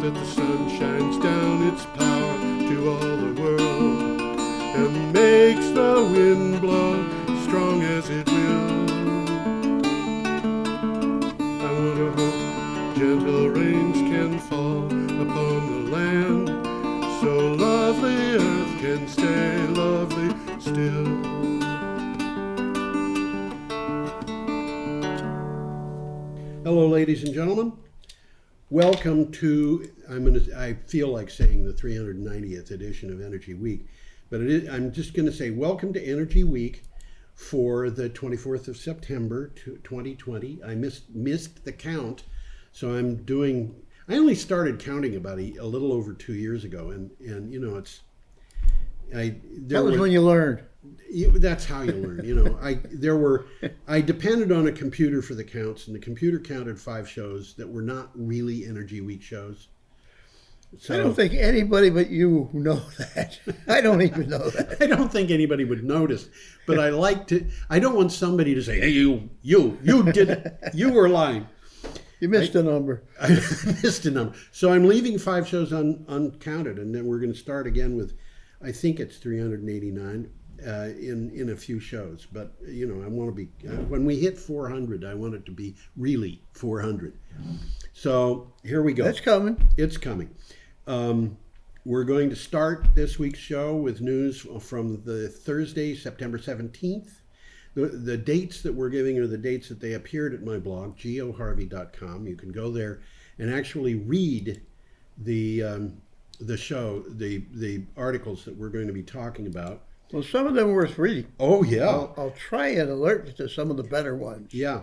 that the sun shines down its power to all the world and makes the wind blow strong as it will. I wonder how gentle rains can fall upon the land, so lovely earth can stay lovely still. Hello, ladies and gentlemen. Welcome to, I feel like saying the 390th edition of Energy Week, but I'm just going to say welcome to Energy Week for the 24th of September 2020. I missed the count, so I only started counting about a little over 2 years ago, and you know, that was when you learned. That's how you learn. I depended on a computer for the counts, and the computer counted 5 shows that were not really Energy Week shows. So, I don't think anybody but you know that. I don't even know that. I don't think anybody would notice, but I don't want somebody to say, hey, you did it. You were lying. You missed a number. I missed a number. So I'm leaving 5 shows uncounted, and then we're going to start again with, I think it's 389 in a few shows. But, you know, I want to be, when we hit 400, I want it to be really 400. So here we go. That's coming. It's coming. We're going to start this week's show with news from the Thursday, September 17th. The dates that we're giving are the dates that they appeared at my blog, geoharvey.com. You can go there and actually read the show, the articles that we're going to be talking about. Well, some of them are worth reading. Oh, yeah. I'll try and alert you to some of the better ones. Yeah.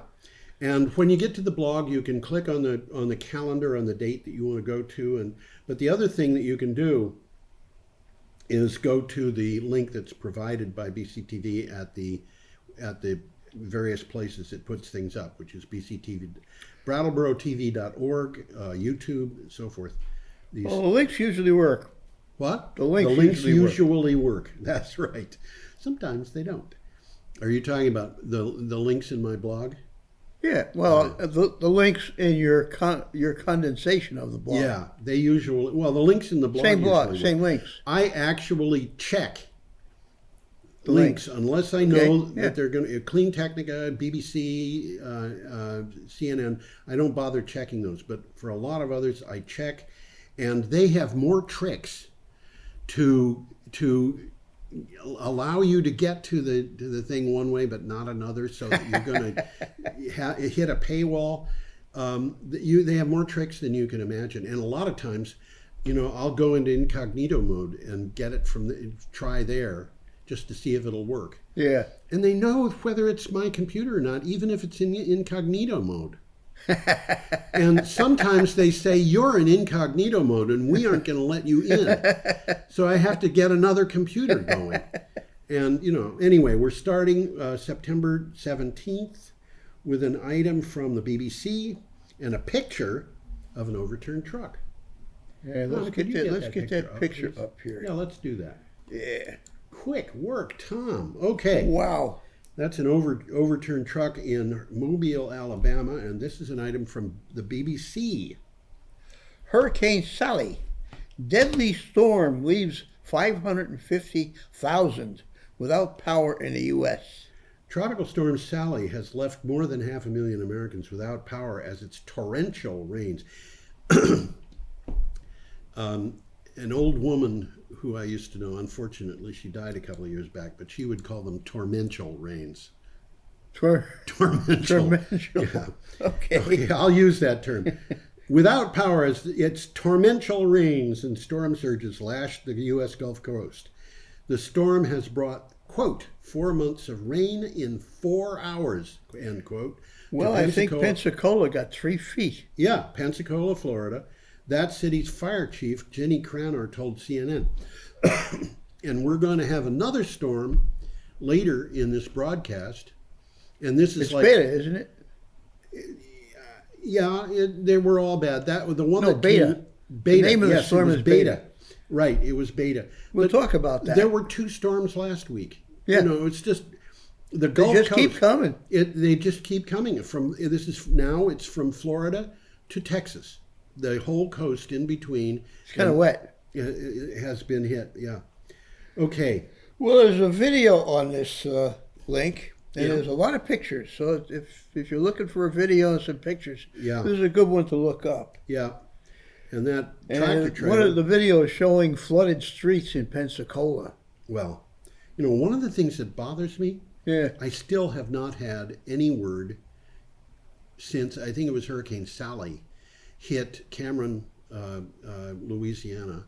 And when you get to the blog, you can click on the calendar on the date that you want to go to. But the other thing that you can do is go to the link that's provided by BCTV at the various places it puts things up, which is BCTV, BrattleboroTV.org, YouTube, and so forth. The links usually work. What? The links usually work. That's right. Sometimes they don't. Are you talking about the links in my blog? Yeah, well, the links in your condensation of the blog. Yeah, they usually, the links in the blog. Same blog, same links. I actually check the links unless I know that they're going to, Clean Technica, BBC, CNN, I don't bother checking those. But for a lot of others, I check, and they have more tricks to allow you to get to the thing one way but not another, so that you're going to hit a paywall. They have more tricks than you can imagine, and a lot of times, you know, I'll go into incognito mode and get it try there just to see if it'll work. Yeah, and they know whether it's my computer or not, even if it's in incognito mode. And sometimes they say you're in incognito mode and we aren't going to let you in. So I have to get another computer going. And, you know, anyway, we're starting September 17th with an item from the BBC and a picture of an overturned truck. Yeah, let's get that picture up here. Yeah, let's do that. Yeah. Quick work, Tom. Okay. Wow. That's an overturned truck in Mobile, Alabama, and this is an item from the BBC. Hurricane Sally. Deadly storm leaves 550,000 without power in the U.S. Tropical storm Sally has left more than 500,000 Americans without power as its torrential rains. An old woman who I used to know, unfortunately, she died a couple of years back, but she would call them torrential rains. Torrential. Yeah. Okay, I'll use that term. Without power, its torrential rains and storm surges lashed the U.S. Gulf Coast. The storm has brought, quote, 4 months of rain in 4 hours, end quote. Well, I think Pensacola got 3 feet. Yeah, Pensacola, Florida. That city's fire chief, Jenny Cranor, told CNN. And we're going to have another storm later in this broadcast. And this is beta, isn't it? Yeah, they were all bad. That was the one beta. Beta. The name of the storm is beta. Right, it was beta. We'll talk about that. There were 2 storms last week. Yeah. You know, it's just the Gulf Coast. They just keep coming. They just keep coming. It's from Florida to Texas. The whole coast in between. It's kind of wet. It has been hit, yeah. Okay. Well, there's a video on this link, and Yeah. there's a lot of pictures. So if you're looking for a video and some pictures, Yeah. this is a good one to look up. Yeah. And that tractor And trailer. one of the videos showing flooded streets in Pensacola. Well, one of the things that bothers me, Yeah. I still have not had any word since, I think it was Hurricane Sally, hit Cameron, Louisiana.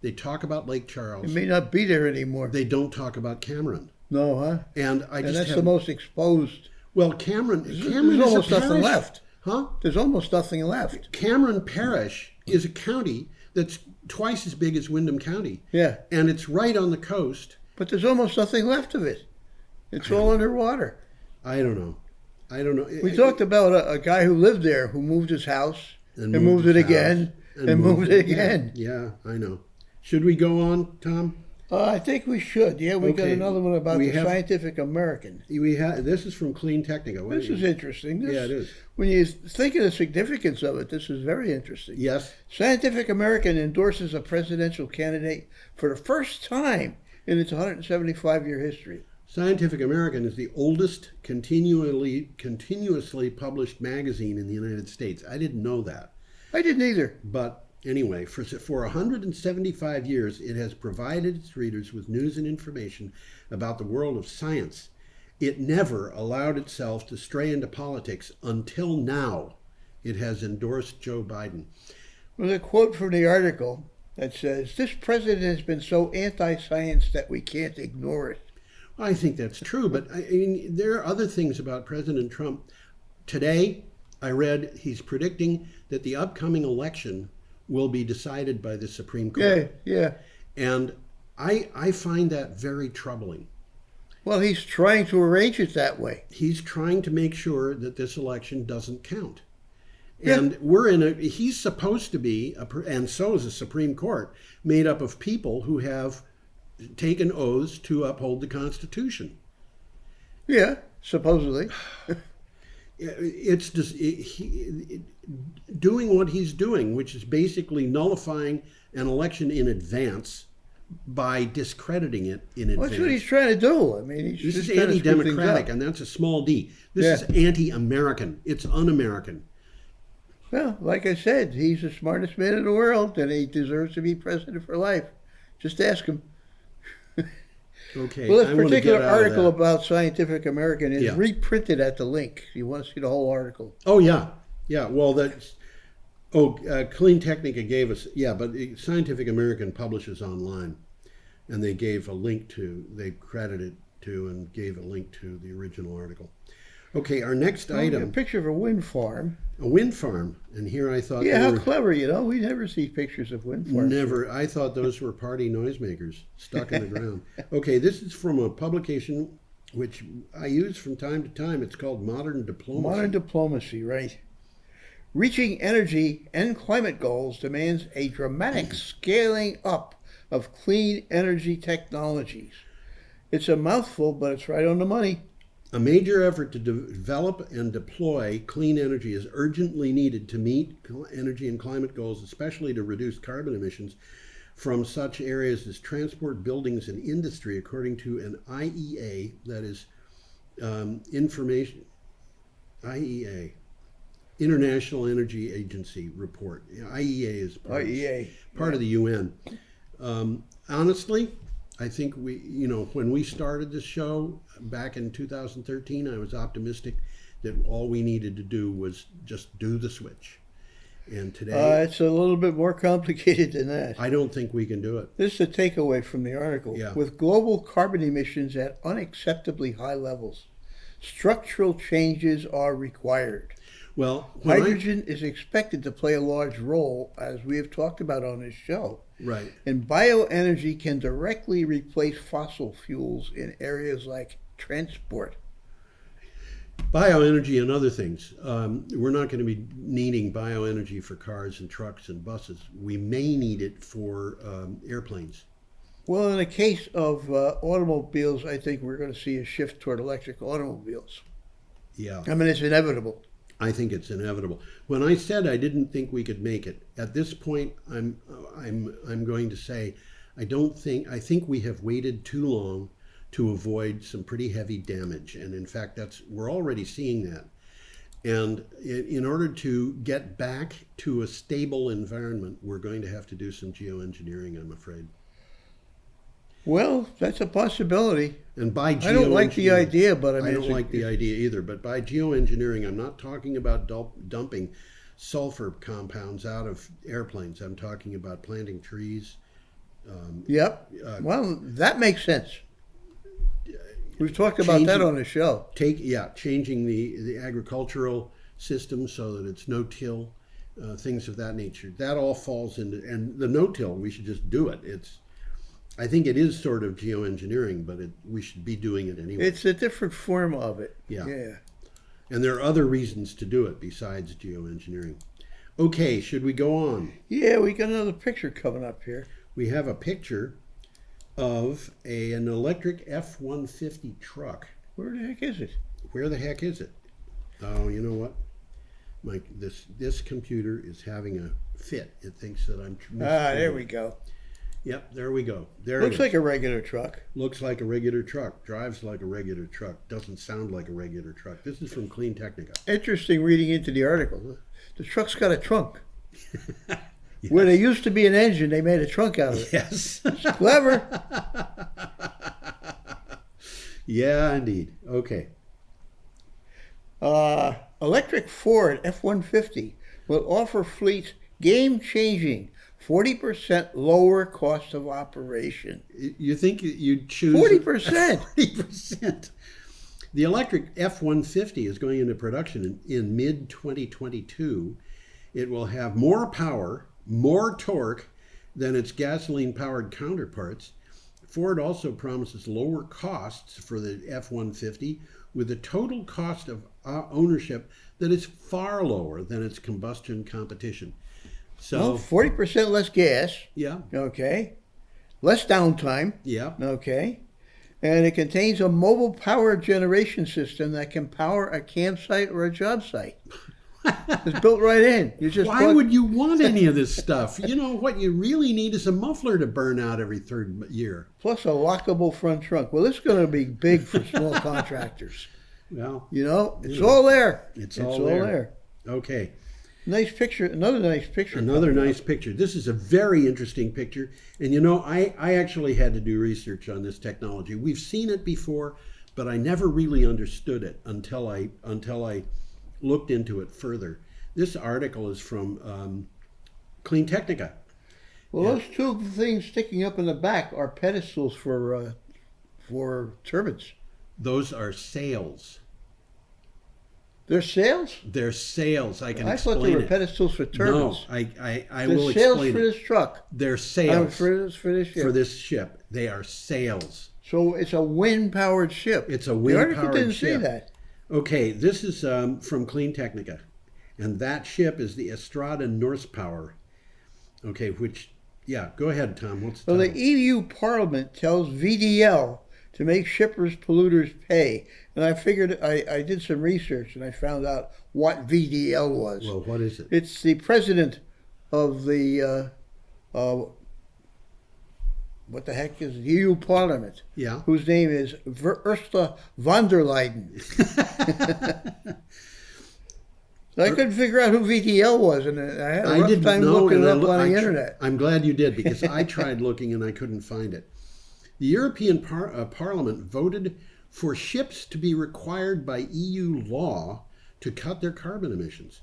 They talk about Lake It Charles. may not be there anymore. They don't talk about Cameron. No, huh? And I And just that's have, the most exposed. well, Cameron There's is almost a parish. nothing left. Huh? There's almost nothing left. Cameron Parish is a county that's twice as big as Windham County. Yeah. And it's right on the coast. But there's almost nothing left of it. It's all underwater. I don't know. We talked about a guy who lived there who moved his house and moved his it house again and moved it again. Yeah, I know. Should we go on, Tom? I think we should. Yeah, we got Okay. another one about We the have- Scientific American. This is from Clean Technica. This is interesting. Yeah, it is. When you think of the significance of it, this is very interesting. Yes. Scientific American endorses a presidential candidate for the first time in its 175-year history. Scientific American is the oldest continuously published magazine in the United States. I didn't know that. I didn't either. But anyway, for 175 years, it has provided its readers with news and information about the world of science. It never allowed itself to stray into politics until now. It has endorsed Joe Biden. There's a quote from the article that says, "This president has been so anti-science that we can't ignore it." I think that's true, but I mean, there are other things about President Trump. Today, I read he's predicting that the upcoming election will be decided by the Supreme Court. Yeah. And I find that very troubling. Well, he's trying to arrange it that way. He's trying to make sure that this election doesn't count. Yeah. And he's supposed to be, and so is the Supreme Court, made up of people who have taken oaths to uphold the Constitution. Yeah, supposedly. It's just doing what he's doing, which is basically nullifying an election in advance by discrediting it in advance. That's what he's trying to do. I mean, he's This is just trying to screw things anti-democratic, up. and that's a small d. This is anti-American. It's un-American. Well, like I said, he's the smartest man in the world, and he deserves to be president for life. Just ask him. Okay. Well, this I wanna particular get out of article that. about Scientific American is Yeah. reprinted at the link. You want to see the whole article? Oh yeah. Well, that's. Clean Technica gave us. Yeah, but Scientific American publishes online, and they gave a link to. They credited to and gave a link to the original article. Okay, our next A item. picture of a wind farm. A wind farm, and here I thought. Yeah, they how were- clever, we never see pictures of wind farms. Never. I thought those were party noisemakers stuck in the ground. Okay, this is from a publication which I use from time to time. It's called Modern Diplomacy. Modern diplomacy, right. Reaching energy and climate goals demands a dramatic scaling up of clean energy technologies. It's a mouthful, but it's right on the money. A major effort to develop and deploy clean energy is urgently needed to meet energy and climate goals, especially to reduce carbon emissions from such areas as transport, buildings, and industry, according to an IEA, that is IEA, International Energy Agency report. IEA is part of the UN. Honestly, I think when we started this show back in 2013, I was optimistic that all we needed to do was just do the switch. And today, It's a little bit more complicated than that. I don't think we can do it. This is a takeaway from the article. Yeah. With global carbon emissions at unacceptably high levels, structural changes are required. Well, Hydrogen is expected to play a large role, as we have talked about on this show. right. And bioenergy can directly replace fossil fuels in areas like transport. Bioenergy and other things. We're not going to be needing bioenergy for cars and trucks and buses. We may need it for airplanes. Well, in the case of automobiles, I think we're going to see a shift toward electric automobiles. Yeah. I mean, it's inevitable. I think it's inevitable. When I said I didn't think we could make it, at this point, I'm going to say I think we have waited too long to avoid some pretty heavy damage, and in fact, we're already seeing that. And in order to get back to a stable environment, we're going to have to do some geoengineering, I'm afraid. Well, that's a possibility. And by geoengineering, I don't like the idea, but I don't like the idea either. But by geoengineering, I'm not talking about dumping sulfur compounds out of airplanes. I'm talking about planting trees. Yep. Well, that makes sense. We've talked about that on the show. Changing the agricultural system so that it's no-till, things of that nature. That all falls into, and the no-till, we should just do it. I think it is sort of geoengineering, but we should be doing it anyway. It's a different form of it. Yeah. Yeah. And there are other reasons to do it besides geoengineering. Okay, should we go on? Yeah, we got another picture coming up here. We have a picture of an electric F-150 truck. Where the heck is it? Where the heck is it? Oh, you know what? Mike, this computer is having a fit. It thinks that I'm... there we go. Yep, there we go. There Looks like a regular truck. Looks like a regular truck. Drives like a regular truck. Doesn't sound like a regular truck. This is from Clean Technica. Interesting reading into the article. The truck's got a trunk. Yes. Where there used to be an engine, they made a trunk out of it. Yes. It's clever. Yeah, indeed. Okay. Electric Ford F-150 will offer fleets game-changing 40% lower cost of operation. You think you'd choose 40%? 40%. The electric F-150 is going into production in mid-2022. It will have more power, more torque than its gasoline-powered counterparts. Ford also promises lower costs for the F-150 with a total cost of ownership that is far lower than its combustion competition. So 40% less gas. Yeah. Okay. Less downtime. Yeah. Okay. And it contains a mobile power generation system that can power a campsite or a job site. It's built right in. Why would you want any of this stuff? You know, what you really need is a muffler to burn out every third year. Plus a lockable front trunk. Well, this is going to be big for small contractors. Well, it's all there. It's all there. Okay. Nice picture. Another nice picture. Another nice picture. This is a very interesting picture. And I actually had to do research on this technology. We've seen it before, but I never really understood it until I looked into it further. This article is from Clean Technica. Well, those two things sticking up in the back are pedestals for turbines. Those are sails. They're sails? They're sails. I thought they were pedestals for turbines. No, I sails will explain for this truck. They're sails for this ship. For this ship. They are sails. So it's a wind-powered ship. It's a wind-powered ship. The article didn't say that. Okay, this is from Clean Technica. And that ship is the Estrada Norsepower. Okay, go ahead, Tom. What's the title? The EU Parliament tells VDL to make shippers polluters pay. And I figured, I did some research and I found out what VDL was. Well, what is it? It's the president of the, what the heck is the EU Parliament? Yeah. Whose name is Ursula von der Leyen. So I couldn't figure out who VDL was, and I had a rough time looking it up on the internet. I'm glad you did, because I tried looking and I couldn't find it. The European Parliament voted for ships to be required by EU law to cut their carbon emissions.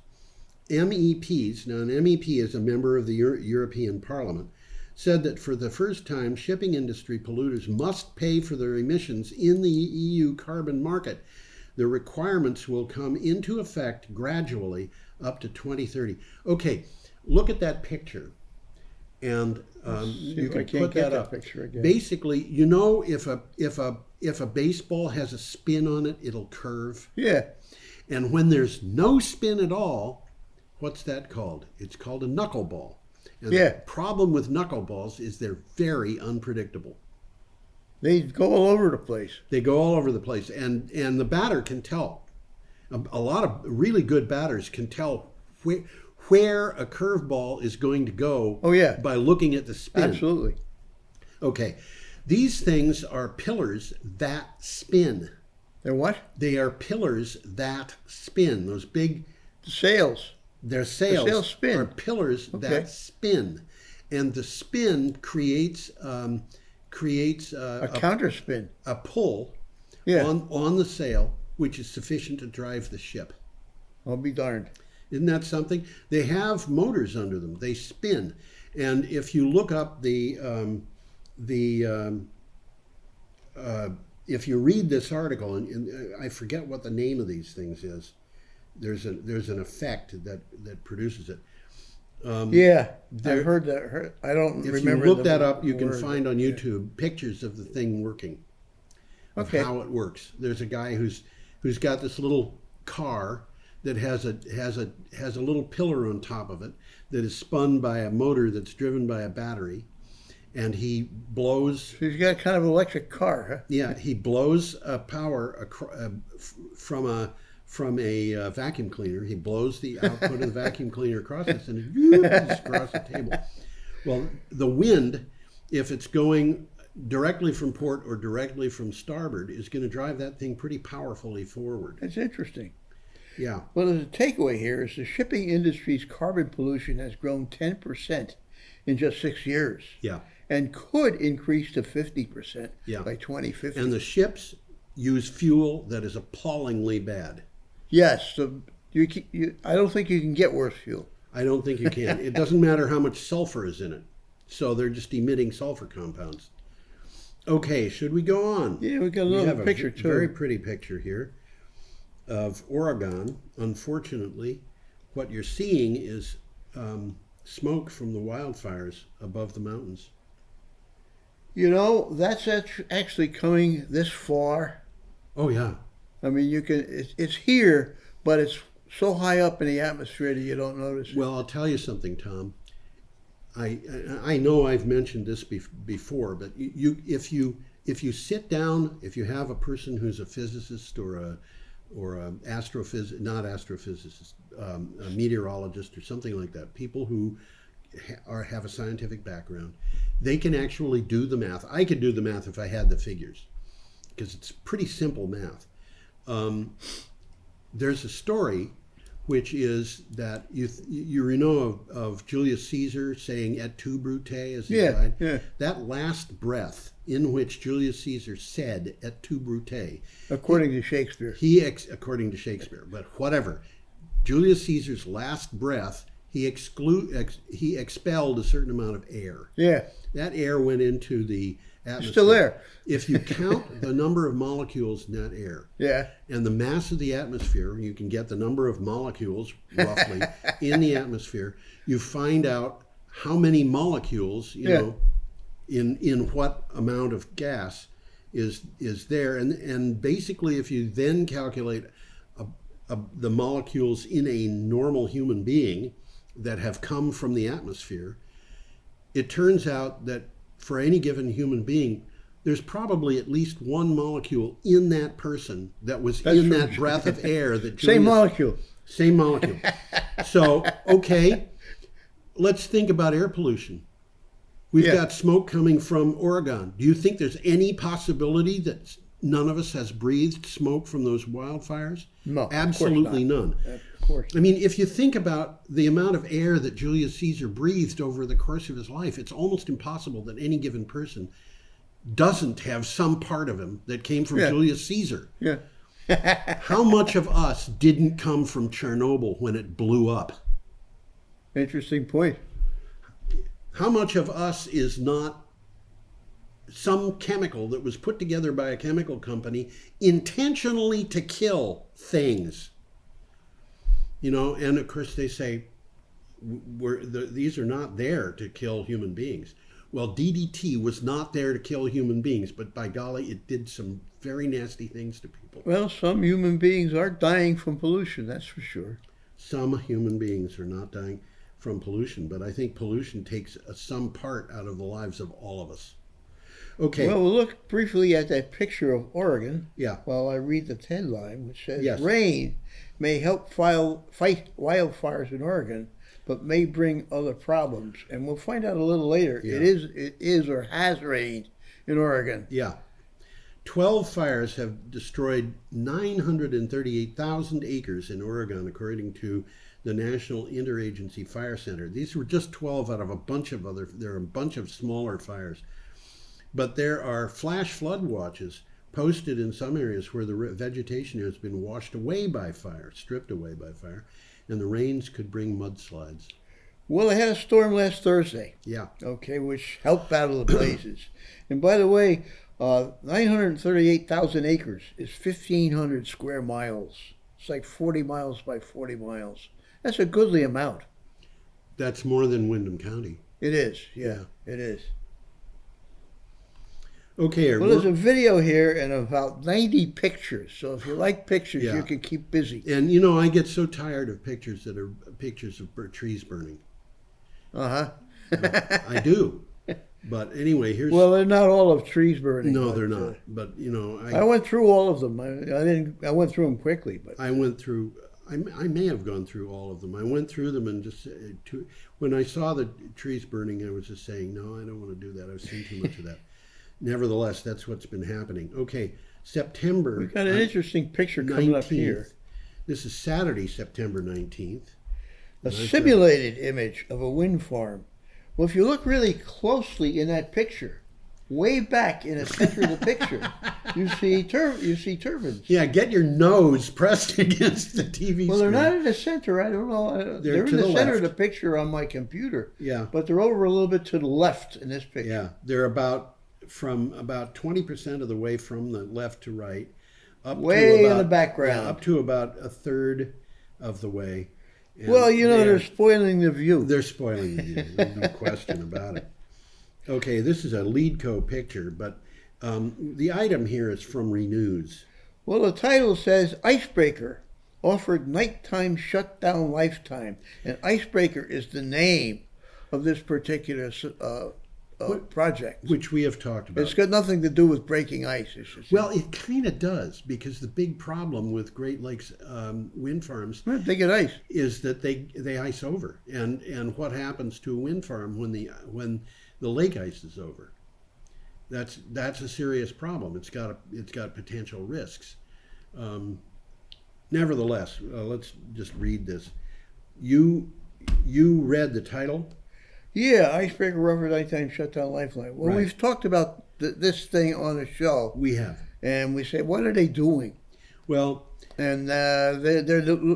MEPs, now an MEP is a member of the European Parliament, said that for the first time, shipping industry polluters must pay for their emissions in the EU carbon market. The requirements will come into effect gradually up to 2030. Okay, look at that picture. And you can put that up. Picture again. Basically, if a baseball has a spin on it, it'll curve. Yeah. And when there's no spin at all, what's that called? It's called a knuckle ball. And the problem with knuckle balls is they're very unpredictable. They go all over the place. They go all over the place, and the batter can tell A lot of really good batters can tell where a curveball is going to go Oh, yeah. by looking at the spin. Absolutely. Okay. These things are pillars that spin. They're what? They are pillars that spin. Those big, Sails. their sails, sails spin. are pillars Okay. that spin. And the spin creates A counterspin. a pull Yeah. on the sail, which is sufficient to drive the ship. I'll be darned. Isn't that something? They have motors under them. They spin. And if you look up if you read this article, and I forget what the name of these things is, there's an effect that produces it. Yeah, I've heard that. I don't If remember. you look that up, you can word. find on YouTube pictures of the thing working, of Okay. how it works. There's a guy who's got this little car that has a little pillar on top of it that is spun by a motor that's driven by a battery, and he blows. So he's got kind of an electric car, huh? Yeah, he blows power from a vacuum cleaner. He blows the output of the vacuum cleaner across this, and it across the table. Well, the wind, if it's going directly from port or directly from starboard, is going to drive that thing pretty powerfully forward. That's interesting. Yeah. Well, the takeaway here is the shipping industry's carbon pollution has grown 10% in just 6 years, Yeah. and could increase to 50% Yeah. by 2050. And the ships use fuel that is appallingly bad. Yes, so I don't think you can get worse fuel. I don't think you can. It doesn't matter how much sulfur is in it. So they're just emitting sulfur compounds. Okay, should we go on? Yeah, we got We another have picture a too. very pretty picture here of Oregon. Unfortunately, what you're seeing is smoke from the wildfires above the mountains. You know, that's actually coming this far. Oh, yeah. I mean, it's here, but it's so high up in the atmosphere that you don't notice it. Well, I'll tell you something, Tom. I know I've mentioned this before, but if you sit down, if you have a person who's a physicist or a astrophysicist, a meteorologist or something like that, people who have a scientific background, they can actually do the math. I could do the math if I had the figures, because it's pretty simple math. There's a story which is that you know of Julius Caesar saying "et tu, Brute" as he died. Yeah. That last breath in which Julius Caesar said "et tu, Brute," According to Shakespeare. according to Shakespeare, but whatever, Julius Caesar's last breath, he expelled a certain amount of air. Yeah. That air went into the atmosphere. Still there. If you count the number of molecules in that air Yeah. and the mass of the atmosphere, you can get the number of molecules roughly in the atmosphere. You find out how many molecules, you know, in what amount of gas is there, and basically, if you then calculate the molecules in a normal human being that have come from the atmosphere, it turns out that for any given human being, there's probably at least one molecule in that person that was in that breath of air that Same molecule. Same molecule. So, okay, let's think about air pollution. We've got smoke coming from Oregon. Do you think there's any possibility that none of us has breathed smoke from those wildfires? No, Absolutely none. Of course. I mean, if you think about the amount of air that Julius Caesar breathed over the course of his life, it's almost impossible that any given person doesn't have some part of him that came from Julius Caesar. Yeah. How much of us didn't come from Chernobyl when it blew up? Interesting point. How much of us is not some chemical that was put together by a chemical company intentionally to kill things? You know, and of course they say these are not there to kill human beings. Well, DDT was not there to kill human beings, but by golly, it did some very nasty things to people. Well, some human beings are dying from pollution, that's for sure. Some human beings are not dying from pollution, but I think pollution takes some part out of the lives of all of us. Okay. Well, we'll look briefly at that picture of Oregon Yeah. while I read the headline, which says, Yes. Rain may help fight wildfires in Oregon, but may bring other problems. And we'll find out a little later. Yeah. It is or has rained in Oregon. Yeah. 12 fires have destroyed 938,000 acres in Oregon, according to the National Interagency Fire Center. These were just 12 out of a bunch of there are a bunch of smaller fires. But there are flash flood watches posted in some areas where the vegetation has been washed away by fire, stripped away by fire, and the rains could bring mudslides. Well, they had a storm last Thursday. Yeah. Okay, which helped battle the blazes. And by the way, 938,000 acres is 1,500 square miles. It's like 40 miles by 40 miles. That's a goodly amount. That's more than Windham County. It is, yeah. It is. Okay. Well, there's a video here and about 90 pictures. So if you like pictures, Yeah. you can keep busy. And, I get so tired of pictures that are pictures of trees burning. Uh-huh. I do. But anyway, here's... Well, they're not all of trees burning. No, but, they're not. But, I went through all of them. I went through them quickly. But I went through... I may have gone through all of them. I went through them and just... when I saw the trees burning, I was just saying, no, I don't want to do that. I've seen too much of that. Nevertheless, that's what's been happening. Okay, September... We've got an interesting picture coming 19th. up here. This is Saturday, September 19th. A simulated image of a wind farm. Well, if you look really closely in that picture, way back in the center of the picture, you see turbines. Yeah, get your nose pressed against the TV Well, they're screen. not in the center. I don't know. They're in to the the center left. of the picture on my computer. Yeah. But they're over a little bit to the left in this picture. Yeah, they're about 20% of the way from the left to right, up Way to in about, the background. yeah, up to about a third of the way. And Well, they're spoiling the view. they're spoiling the view. There's no question about it. Okay, this is a Leadco picture, but the item here is from Renews. Well, the title says Icebreaker offered nighttime shutdown lifetime. And Icebreaker is the name of this particular project. Which we have talked about. It's got nothing to do with breaking ice. Well, it kind of does, because the big problem with Great Lakes wind farms They get ice. is that they ice over, and what happens to a wind farm when the lake ice is over? That's a serious problem. It's got potential risks. Nevertheless, let's just read this. You read the title? Yeah, Icebreaker offered nighttime shutdown lifeline. Well, Right. we've talked about this thing on the show, We have. and we say, what are they doing? Well, And they're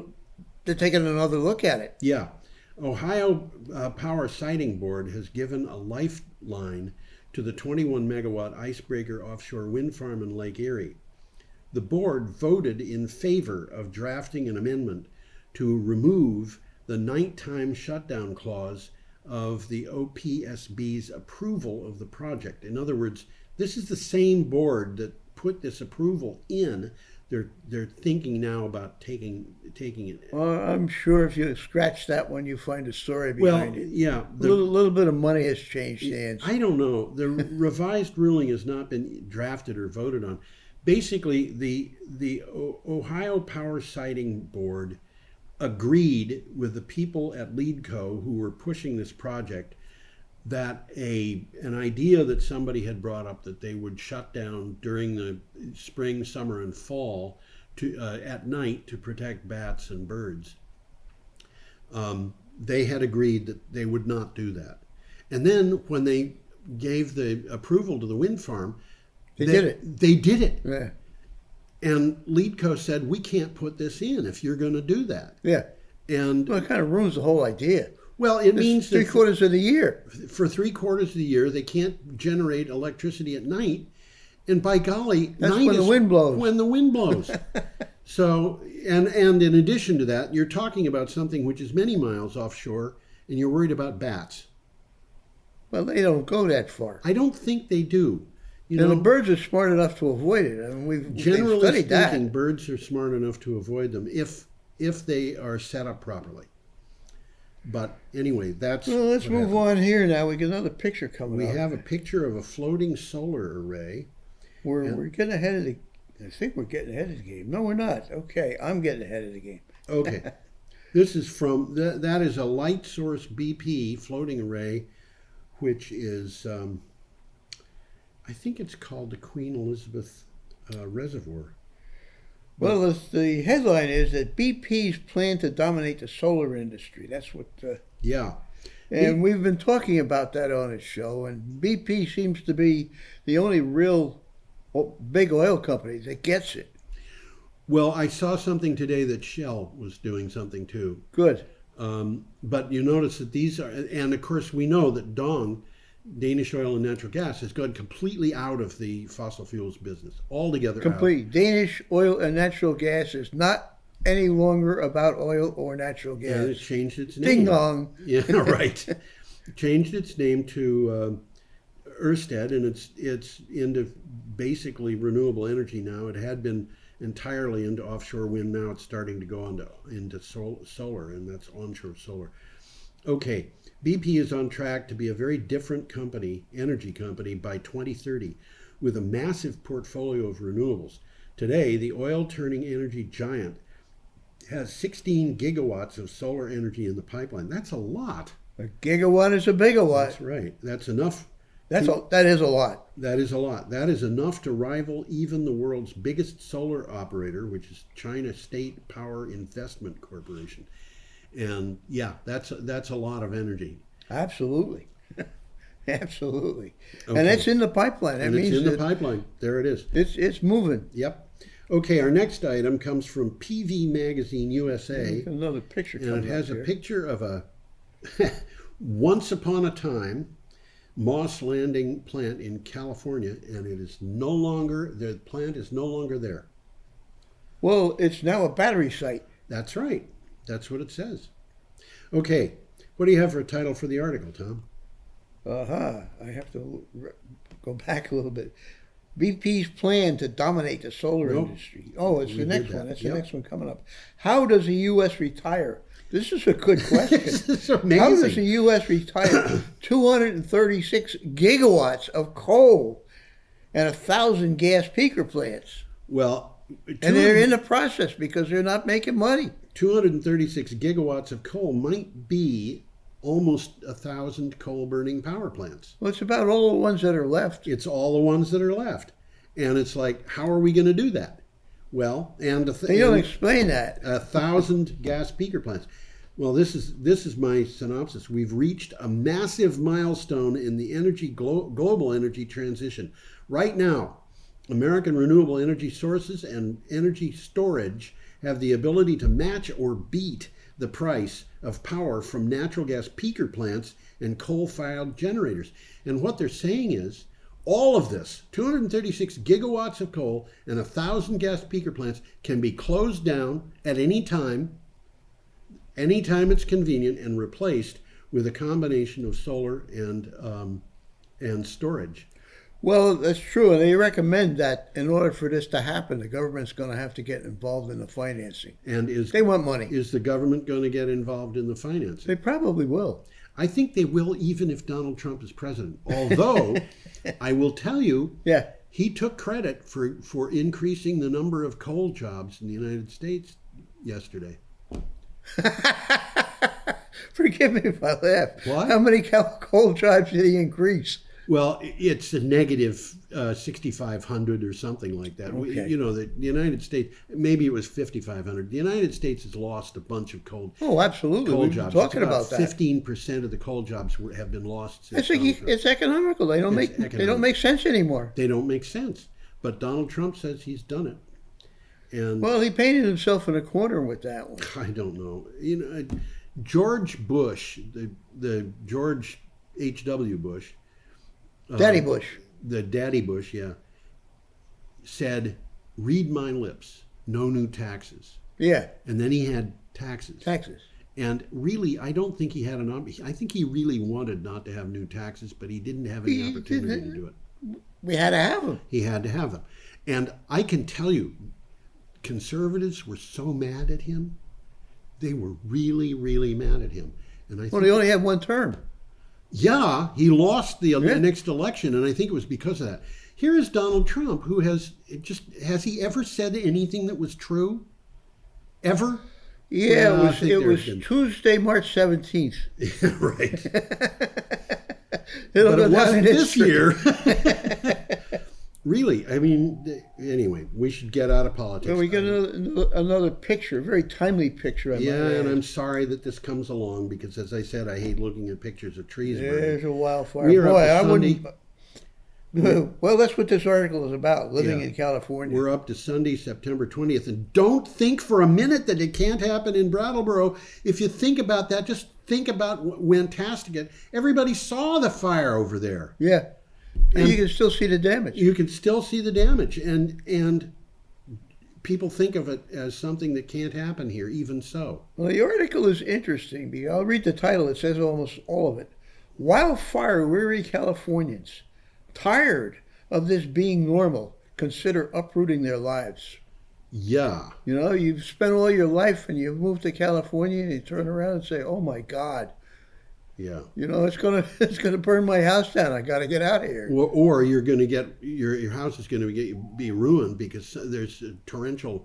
taking another look at it. yeah. Ohio Power Siting Board has given a lifeline to the 21 megawatt Icebreaker offshore wind farm in Lake Erie. The board voted in favor of drafting an amendment to remove the nighttime shutdown clause of the OPSB's approval of the project. In other words, this is the same board that put this approval in. They're thinking now about taking it. Well, I'm sure if you scratch that one, you find a story Well, behind it. yeah. A little bit of money has changed hands. I don't know. The revised ruling has not been drafted or voted on. Basically, the Ohio Power Siting Board agreed with the people at Leadco who were pushing this project that an idea that somebody had brought up, that they would shut down during the spring, summer, and fall at night to protect bats and birds. They had agreed that they would not do that. And then when they gave the approval to the wind farm, They did it. They did it. Yeah. And Leadco said, we can't put this in if you're going to do that. Yeah. And Well, it kind of ruins the whole idea. well, it means that 3/4 of the year. for 3/4 of the year, they can't generate electricity at night. And by golly, That's night when the is wind blows. When the wind blows. So, and in addition to that, you're talking about something which is many miles offshore, and you're worried about bats. Well, they don't go that far. I don't think they do. You And know, the birds are smart enough to avoid it. I mean, we've generally studied speaking, that. birds are smart enough to avoid them if they are set up properly. But anyway, that's. Well, let's move on here now. We get another picture coming We up. have a picture of a floating solar array. We're getting ahead of the. I think we're getting ahead of the game. No, we're not. Okay, I'm getting ahead of the game. Okay. This is from, that is a light source BP floating array, which is, I think it's called the Queen Elizabeth Reservoir. Well, the headline is that BP's plan to dominate the solar industry. That's what. Yeah. And we've been talking about that on this show, and BP seems to be the only real big oil company that gets it. Well, I saw something today that Shell was doing something too. Good. But you notice that these are, and of course we know that Danish Oil and Natural Gas, has gone completely out of the fossil fuels business, altogether Complete. Danish Oil and Natural Gas is not any longer about oil or natural gas. And it changed its name. Ding dong. Yeah, right. Changed its name to Ørsted, and it's into basically renewable energy now. It had been entirely into offshore wind. Now it's starting to go into solar, and that's onshore solar. Okay, BP is on track to be a very different company, energy company, by 2030, with a massive portfolio of renewables. Today, the oil-turning energy giant has 16 gigawatts of solar energy in the pipeline. That's a lot. A gigawatt is a bigawatt. That's right. That's enough. That is a lot. That is a lot. That is enough to rival even the world's biggest solar operator, which is China State Power Investment Corporation. And yeah, that's a lot of energy. Absolutely. Absolutely. Okay. And it's in the pipeline. That means it's in the pipeline. There it is. It's moving. Yep. Okay, our next item comes from PV Magazine USA. Another picture coming And it has up a here. picture of a once upon a time Moss Landing plant in California, and it is no longer, the plant is no longer there. Well, it's now a battery site. That's right. That's what it says. Okay, what do you have for a title for the article, Tom? I have to go back a little bit. BP's plan to dominate the solar industry. Oh, it's the next one. That's the next one coming up. How does the U.S. retire? This is a good question. This is amazing. How does the U.S. retire 236 gigawatts of coal and 1,000 gas peaker plants? Well, And they're in the process because they're not making money. 236 gigawatts of coal might be almost 1,000 coal-burning power plants. Well, it's about all the ones that are left. It's all the ones that are left. And it's like, how are we going to do that? Well, and They don't explain that. 1,000 gas peaker plants. Well, this is my synopsis. We've reached a massive milestone in the global energy transition. Right now, American renewable energy sources and energy storage have the ability to match or beat the price of power from natural gas peaker plants and coal-fired generators. And what they're saying is, all of this, 236 gigawatts of coal and 1,000 gas peaker plants, can be closed down at any time it's convenient, and replaced with a combination of solar and storage. Well, that's true, and they recommend that in order for this to happen, the government's going to have to get involved in the financing. And They want money. Is the government going to get involved in the financing? They probably will. I think they will, even if Donald Trump is president. Although, I will tell you, Yeah. he took credit for increasing the number of coal jobs in the United States yesterday. Forgive me if I laugh. What? How many coal jobs did he increase? Well, it's a negative 6,500 or something like that. Okay. You know, the United States, maybe it was 5,500. The United States has lost a bunch of coal Absolutely. coal We've been jobs. talking It's about that. 15% of the coal jobs have been lost since Donald Trump. It's economical. They don't make sense anymore. They don't make sense. But Donald Trump says he's done it. And Well, he painted himself in a corner with that one. I don't know. You know, George Bush, the George H.W. Bush, Daddy Bush. the Daddy Bush, yeah, said, "Read my lips, no new taxes." Yeah, And then he had taxes. taxes. And really, I don't think he had I think he really wanted not to have new taxes, but he didn't have any He opportunity didn't. to do it. We had to have them. He had to have them. And I can tell you, conservatives were so mad at him. They were really, really mad at him. And I Well, think, he only had one term. yeah, he lost the Yeah. next election, and I think it was because of that. Here is Donald Trump, who has he ever said anything that was true? Ever? Yeah, Well, I think it there's was been- Tuesday, March 17th. Right. It'll But go it down wasn't in this history. year. Really, I mean, anyway, we should get out of politics. Well, we get another picture, a very timely picture. I might Yeah, and add. I'm sorry that this comes along because, as I said, I hate looking at pictures of trees burning. There's a wildfire. We are up Boy, to I Sunday. wouldn't. Well, that's what this article is about, living Yeah. in California. We're up to Sunday, September 20th, and don't think for a minute that it can't happen in Brattleboro. If you think about that, just think about Wantasticate. Everybody saw the fire over there. Yeah. And And- you can still see the damage. You can still see the damage, and people think of it as something that can't happen here, even so. Well, the article is interesting because I'll read the title. It says almost all of it. Wildfire-weary Californians, tired of this being normal, consider uprooting their lives. Yeah. You know, you've spent all your life and you've moved to California and you turn around and say, oh my God, Yeah. you know, it's gonna burn my house down. I got to get out of here. Or you're going to get your house is going to be ruined because there's a torrential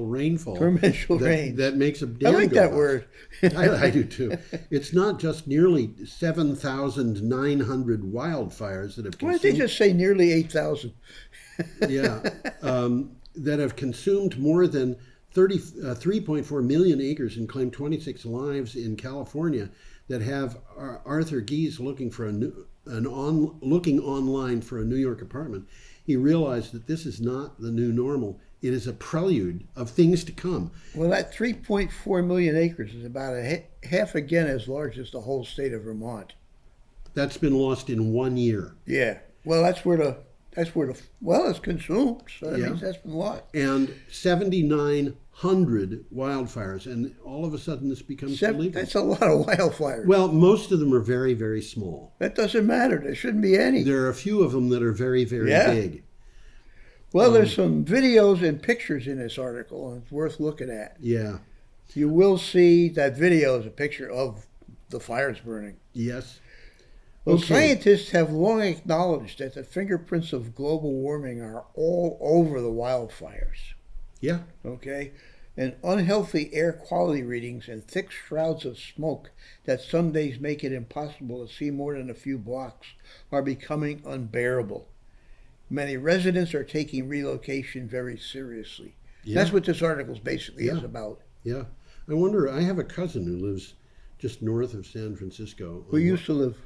rainfall. Torrential rains. That makes a I dam like go that off. word. I do too. It's not just nearly 7,900 wildfires that have Why did they consumed. just say nearly 8,000? Yeah, that have consumed more than 3.4 million acres and claimed 26 lives in California. That have Arthur Gies looking for looking online for a New York apartment. He realized that this is not the new normal. It is a prelude of things to come. Well, that 3.4 million acres is about half again as large as the whole state of Vermont. That's been lost in 1 year. Yeah. Well, that's where the well, it's consumed. So that Yeah. means that's been lost. And 7,900 wildfires, and all of a sudden this becomes illegal. That's a lot of wildfires. Well, most of them are very, very small. That doesn't matter. There shouldn't be any. There are a few of them that are very, very Yeah. big. Well, there's some videos and pictures in this article, and it's worth looking at. Yeah. You will see that video is a picture of the fires burning. Yes. Well, Okay. scientists have long acknowledged that the fingerprints of global warming are all over the wildfires. Yeah. Okay? And unhealthy air quality readings and thick shrouds of smoke that some days make it impossible to see more than a few blocks are becoming unbearable. Many residents are taking relocation very seriously. Yeah. That's what this article basically is Yeah. about. Yeah. I wonder, I have a cousin who lives just north of San Francisco. Who used to live?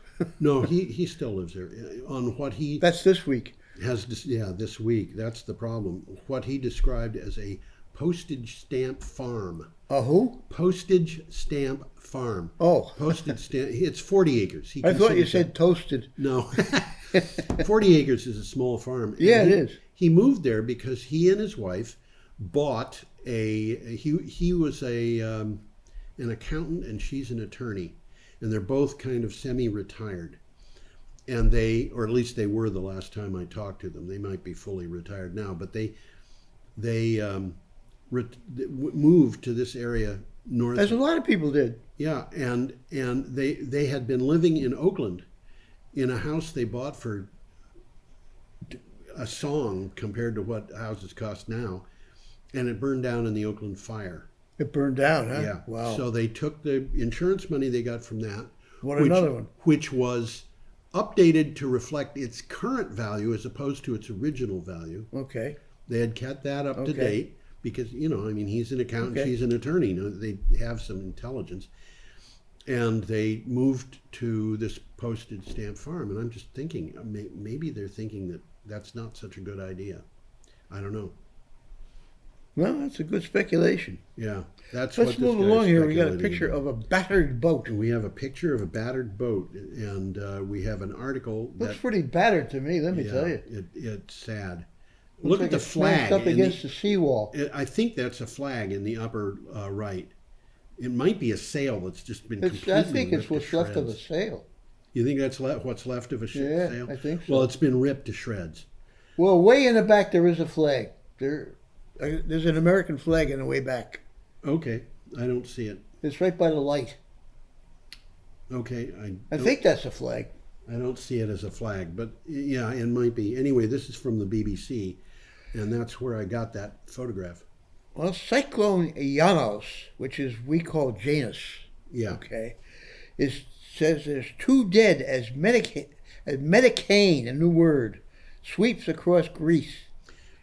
No, he still lives there. On what he That's this week. this week. That's the problem. What he described as a postage stamp farm. A who? Postage stamp farm. Oh, Postage stamp. It's 40 acres. He I thought you considers said toasted. No. 40 acres is a small farm. And Yeah, it is. He moved there because he and his wife bought he was an accountant and she's an attorney. And they're both kind of semi-retired. And or at least they were the last time I talked to them. They might be fully retired now, but they moved to this area north. As a lot of people did. Yeah, and they had been living in Oakland in a house they bought for a song compared to what houses cost now, and it burned down in the Oakland fire. It burned down, huh? Yeah. Wow. So they took the insurance money they got from that, What another one? which was updated to reflect its current value as opposed to its original value. Okay. They had kept that up to Okay. date because, I mean, he's an accountant, Okay. she's an attorney. They have some intelligence. And they moved to this postage stamp farm. And I'm just thinking, maybe they're thinking that that's not such a good idea. I don't know. Well, that's a good speculation. Yeah, that's Let's what this move guy's along here. We got a speculating picture about. of a battered boat. And we have a picture of a battered boat, and we have an article that Looks pretty battered to me, let me tell you. it's sad. Looks Look like at the it's smashed flag. up against the seawall. I think that's a flag in the upper right. It might be a sail that's just been completely I think it's ripped to what's left of a shreds. sail. You think that's what's left of a Yeah, sail? I think so. Well, it's been ripped to shreds. Well, way in the back there is a flag. There's an American flag in the way back. Okay, I don't see it. It's right by the light. Okay, I think that's a flag. I don't see it as a flag, but yeah, it might be. Anyway, this is from the BBC, and that's where I got that photograph. Well, Cyclone Ianos, which is we call Janus, Yeah. okay, says there's 2 dead as Medicane, a new word, sweeps across Greece.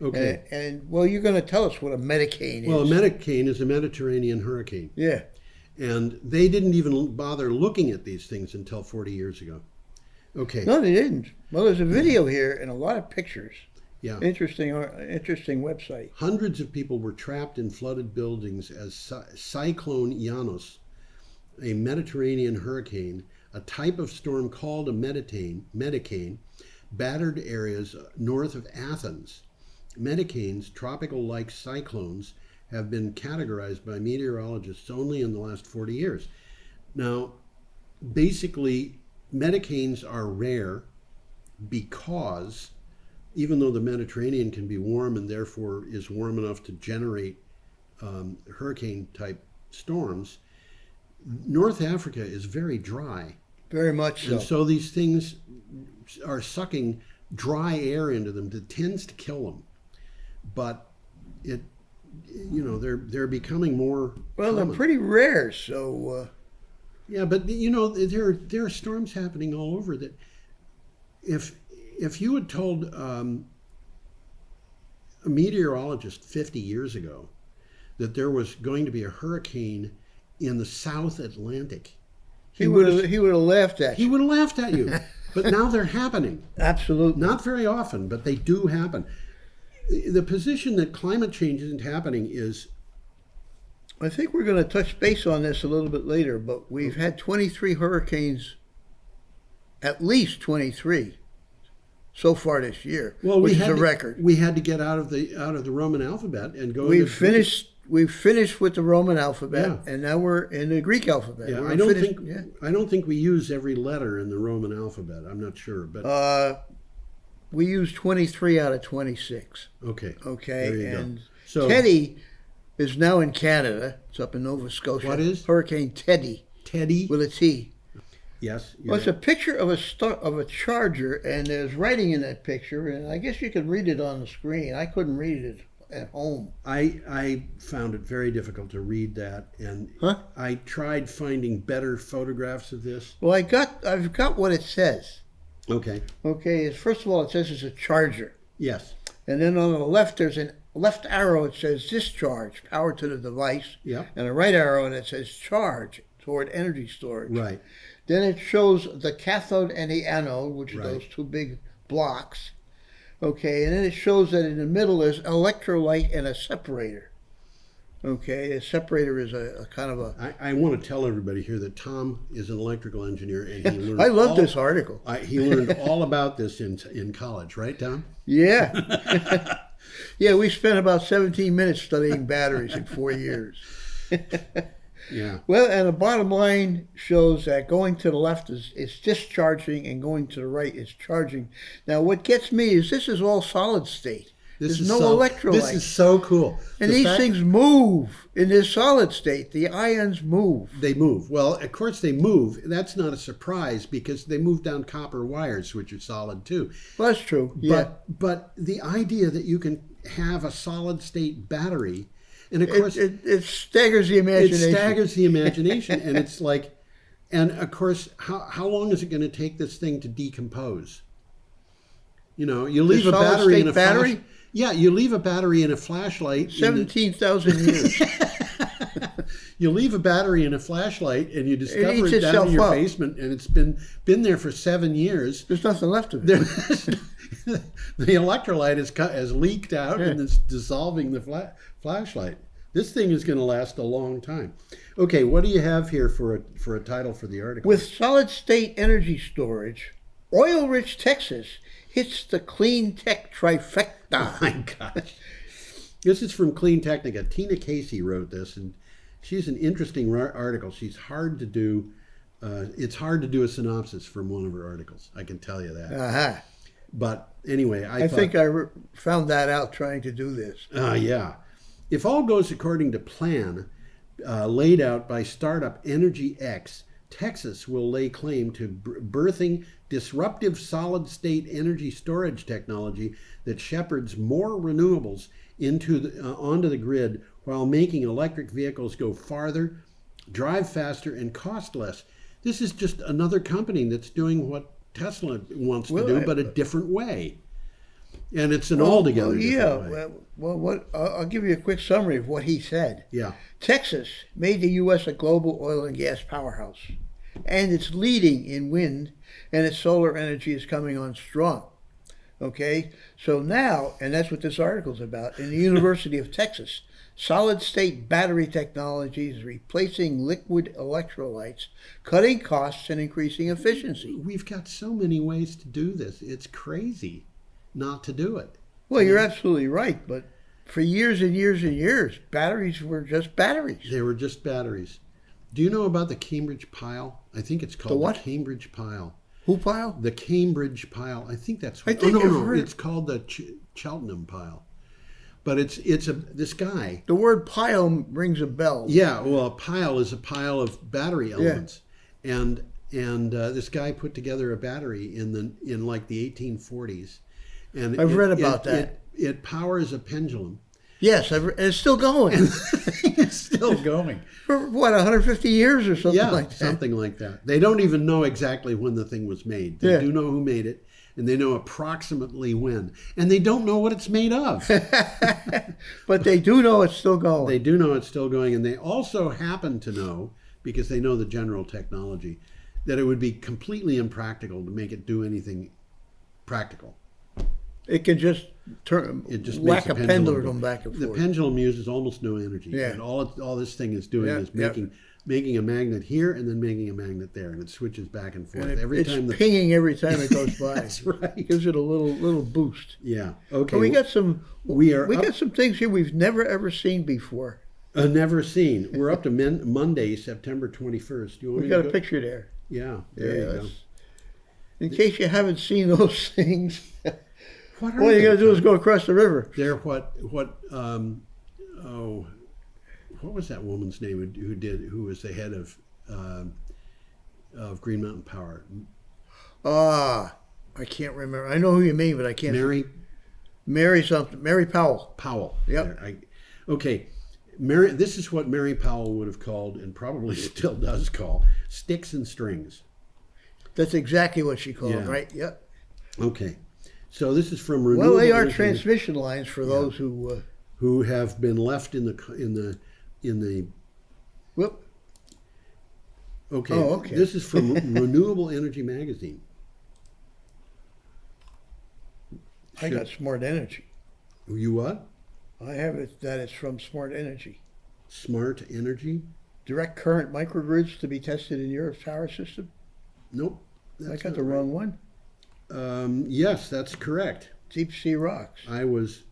Okay. And well, you're going to tell us what a Medicane is. Well, a Medicane is a Mediterranean hurricane. Yeah. And they didn't even bother looking at these things until 40 years ago. Okay. No, they didn't. Well, there's a video here and a lot of pictures. Yeah. Interesting website. Hundreds of people were trapped in flooded buildings as Cyclone Ianos, a Mediterranean hurricane, a type of storm called a Medicane, battered areas north of Athens. Medicanes, tropical-like cyclones, have been categorized by meteorologists only in the last 40 years. Now, basically, Medicanes are rare because even though the Mediterranean can be warm and therefore is warm enough to generate hurricane-type storms, North Africa is very dry. Very much so. And so these things are sucking dry air into them that tends to kill them. But they're becoming more well, common. they're pretty rare, so yeah, but there are storms happening all over that. If you had told a meteorologist 50 years ago that there was going to be a hurricane in the South Atlantic, he would have laughed at you. He would have laughed at you. But now they're happening. Absolutely. Not very often, but they do happen. The position that climate change isn't happening is... I think we're going to touch base on this a little bit later, but we've had 23 hurricanes, at least 23, so far this year, which is a record. We had to get out of the Roman alphabet and go. We've finished with the Roman alphabet, and now we're in the Greek alphabet. Yeah, I don't think we use every letter in the Roman alphabet. I'm not sure, but we use 23 out of 26. Okay. There you go. So Teddy is now in Canada. It's up in Nova Scotia. What is Hurricane Teddy? Teddy with a T. Yes. Well, it's a picture of a charger, and there's writing in that picture, and I guess you can read it on the screen. I couldn't read it at home. I found it very difficult to read that, and I tried finding better photographs of this. Well, I've got what it says. Okay. First of all, it says it's a charger. Yes. And then on the left, there's a left arrow. It says discharge, power to the device. Yeah. And a right arrow, and it says charge, toward energy storage. Right. Then it shows the cathode and the anode, which are those 2 big blocks. Okay, and then it shows that in the middle is electrolyte and a separator. Okay, a separator is a kind of a... I want to tell everybody here that Tom is an electrical engineer, and he learned... I love this article. He learned all about this in college, right, Tom? Yeah. Yeah, we spent about 17 minutes studying batteries in 4 years. Yeah. Well, and the bottom line shows that going to the left is discharging and going to the right is charging. Now, what gets me is this is all solid state. There's no electrolyte. This is so cool. And these things move in this solid state. The ions move. They move. Well, of course they move. That's not a surprise because they move down copper wires, which are solid too. Well, that's true. But the idea that you can have a solid state battery, and of course it staggers the imagination. It staggers the imagination, and it's like, and of course, how long is it going to take this thing to decompose? You know, you leave a battery in a battery. Yeah, you leave a battery in a flashlight. 17,000 years. You leave a battery in a flashlight, and you discover it down in your basement, and it's been there for 7 years. There's nothing left of it. The electrolyte has leaked out, and it's dissolving the flashlight. This thing is going to last a long time. Okay, what do you have here for a title for the article? With solid-state energy storage, oil-rich Texas hits the clean tech trifecta. Oh my gosh. This is from Clean Technica. Tina Casey wrote this, and she's an interesting article. She's hard to do. It's hard to do a synopsis from one of her articles. I can tell you that. Uh-huh. But anyway, I think I found that out trying to do this. Yeah. If all goes according to plan, laid out by startup Energy X, Texas will lay claim to birthing disruptive solid-state energy storage technology that shepherds more renewables onto the grid while making electric vehicles go farther, drive faster, and cost less. This is just another company that's doing what Tesla wants to do, but a different way. And it's an altogether different way. I'll give you a quick summary of what he said. Yeah. Texas made the U.S. a global oil and gas powerhouse, and it's leading in wind, and its solar energy is coming on strong. Okay, so now, and that's what this article is about, in the University of Texas, solid-state battery technology is replacing liquid electrolytes, cutting costs and increasing efficiency. We've got so many ways to do this. It's crazy not to do it. Well, you're absolutely right, but for years and years and years, batteries were just batteries. They were just batteries. Do you know about the Cambridge pile? I think it's called what? The Cambridge pile. Who pile? The Cambridge pile. I think that's what. Heard. It's called the Cheltenham pile. But it's this guy. The word pile rings a bell. Yeah, well, a pile is a pile of battery elements, and this guy put together a battery in like the 1840s, and I've read about that. It powers a pendulum. Yes, it's still going. It's still going. For what, 150 years or something like that? Something like that. They don't even know exactly when the thing was made. They do know who made it, and they know approximately when. And they don't know what it's made of. But they do know it's still going. They do know it's still going, and they also happen to know, because they know the general technology, that it would be completely impractical to make it do anything practical. It can just whack a pendulum back and forth. The pendulum uses almost no energy. Yeah. And all this thing is doing is making a magnet here and then making a magnet there, and it switches back and forth it's pinging every time it goes by. That's right. It gives it a little boost. Yeah. Okay. But we got some things here we've never ever seen before. Never seen. We're up to Monday, September 21st. We've got a picture there. Yeah. There you go. In case you haven't seen those things. What All you got to do is go across the river. They're what was that woman's name who was the head of Green Mountain Power? I can't remember. I know who you mean, but I can't. Mary something. Mary Powell. Powell. Yep. Okay. This is what Mary Powell would have called, and probably still does call, sticks and strings. That's exactly what she called it, right? Yep. Okay. So this is from renewable. Well, they are transmission lines for those who have been left in the. Whoop. Okay. Oh, okay. This is from Renewable Energy Magazine. I got Smart Energy. You what? I have it that it's from Smart Energy. Smart Energy? Direct current microgrids to be tested in Europe's power system? Nope. I got the wrong one. Yes, that's correct. Deep sea rocks. I was.